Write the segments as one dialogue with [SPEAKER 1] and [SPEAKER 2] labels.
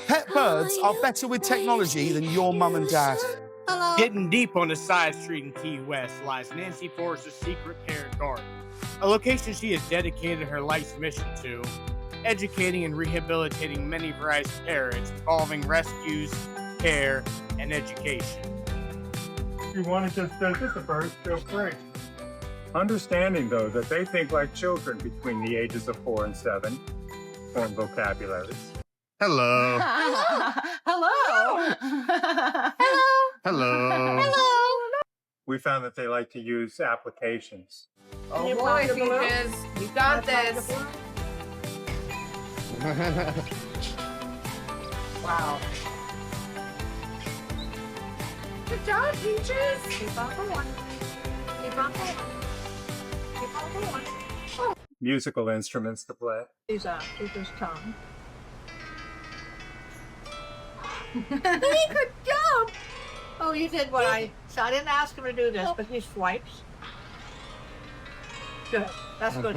[SPEAKER 1] Pet birds are better with technology than your mum and dad.
[SPEAKER 2] Hello.
[SPEAKER 3] Hidden deep on a side street in Key West lies Nancy Forrester's secret parrot garden, a location she has dedicated her life's mission to, educating and rehabilitating many varieties of parrots involving rescues, care, and education.
[SPEAKER 4] If you want to just visit the birds, feel free. Understanding, though, that they think like children between the ages of 4 and 7, form vocabularies.
[SPEAKER 3] Hello.
[SPEAKER 2] Hello.
[SPEAKER 3] Hello.
[SPEAKER 2] Hello.
[SPEAKER 4] We found that they like to use applications.
[SPEAKER 2] Oh boy, Peaches. You got this. Wow. Good job, Peaches. Keep on going. Keep on going. Keep on going. Oh.
[SPEAKER 4] Musical instruments to play.
[SPEAKER 2] He's tongue. He could jump. Oh, you did what I didn't ask him to do this, but he swipes. Good. That's good.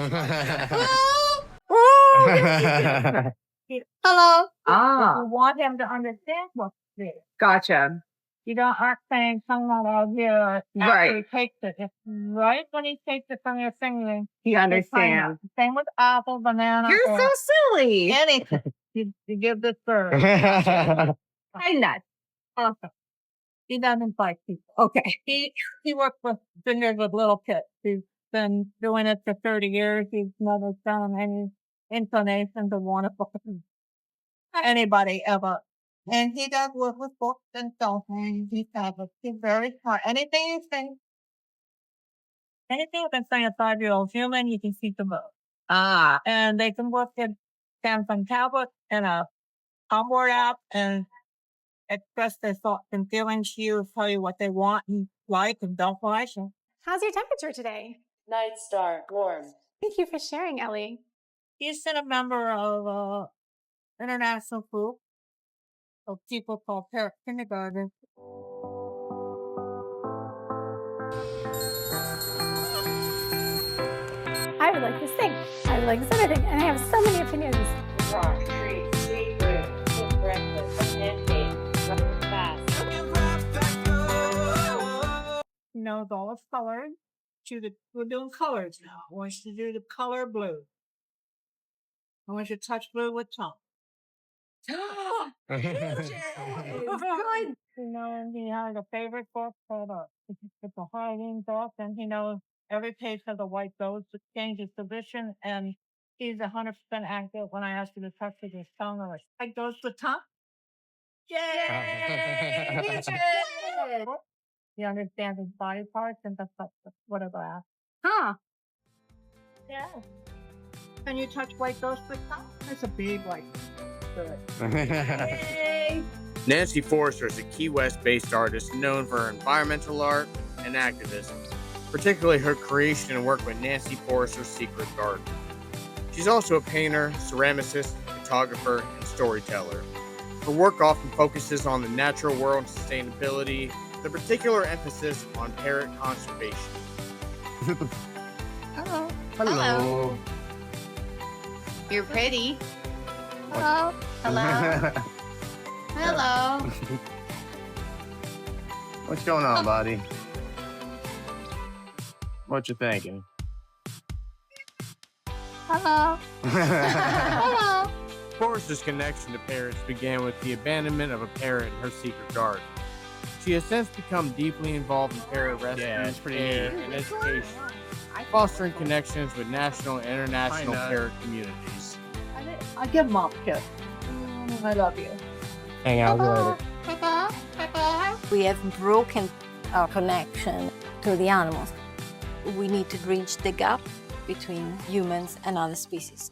[SPEAKER 2] Hello.
[SPEAKER 5] Ah,
[SPEAKER 2] You want him to understand what's there.
[SPEAKER 5] gotcha.
[SPEAKER 2] You don't aren't saying something out here after
[SPEAKER 5] Right.
[SPEAKER 2] he takes it. It's right when he takes it from your finger.
[SPEAKER 5] You
[SPEAKER 2] you find out.
[SPEAKER 5] understand.
[SPEAKER 2] Same with apple, banana.
[SPEAKER 5] You're
[SPEAKER 2] or
[SPEAKER 5] so silly.
[SPEAKER 2] anything. You give this bird.
[SPEAKER 5] I'm not.
[SPEAKER 2] Awesome. He doesn't bite people.
[SPEAKER 5] Okay.
[SPEAKER 2] He works with fingers with little kids. He's been doing it for 30 years. He's never shown any inclination to want to fuck with anybody ever. And he does work with books and so things. He's very smart. Anything you can say a 5-year-old human, you can see the book.
[SPEAKER 5] Ah,
[SPEAKER 2] And they can work in Samsung tablet and a onboard app and express their thoughts and feelings to you, tell you what they want and like and don't like. And
[SPEAKER 6] How's your temperature today?
[SPEAKER 7] Night Star, warm.
[SPEAKER 6] Thank you for sharing, Ellie.
[SPEAKER 2] he's been a member of international group of people called Parrot Kindergarten.
[SPEAKER 6] I would like to sing. I would like this other thing, and I have so many opinions.
[SPEAKER 7] Rock, treat, secret, cook breakfast, pancake, fast.
[SPEAKER 2] He knows all his colors. We're doing colors now. I want you to do the color blue. I want you to touch blue with tongue.
[SPEAKER 5] good.
[SPEAKER 2] You know, he has a favorite book called it's a Halloween book, and he knows every page has a white ghost that changes position, and he's 100% accurate when I ask you to touch with his tongue or white ghost with tongue. Yay! He understands his body parts, and that's whatever I ask.
[SPEAKER 6] Huh.
[SPEAKER 2] Yeah. Can you touch white ghost with tongue? It's a big white ghost. Good. Yay!
[SPEAKER 3] Nancy Forrester is a Key West-based artist known for her environmental art and activism, particularly her creation and work with Nancy Forrester's Secret Garden. She's also a painter, ceramicist, photographer, and storyteller. Her work often focuses on the natural world and sustainability, with a particular emphasis on parrot conservation.
[SPEAKER 2] Hello.
[SPEAKER 5] Hello.
[SPEAKER 8] You're pretty.
[SPEAKER 2] Hello.
[SPEAKER 8] Hello. Hello.
[SPEAKER 9] What's going on, buddy? What you thinking?
[SPEAKER 2] Hello. Hello.
[SPEAKER 3] Forrester's connection to parrots began with the abandonment of a parrot in her secret garden. She has since become deeply involved in parrot rescue,
[SPEAKER 9] it's pretty
[SPEAKER 3] care,
[SPEAKER 9] neat.
[SPEAKER 3] and education, fostering connections with national and international parrot communities.
[SPEAKER 2] I give Mom a kiss. I love you.
[SPEAKER 9] Hang out later.
[SPEAKER 8] We have broken our connection to the animals. We need to bridge the gap between humans and other species.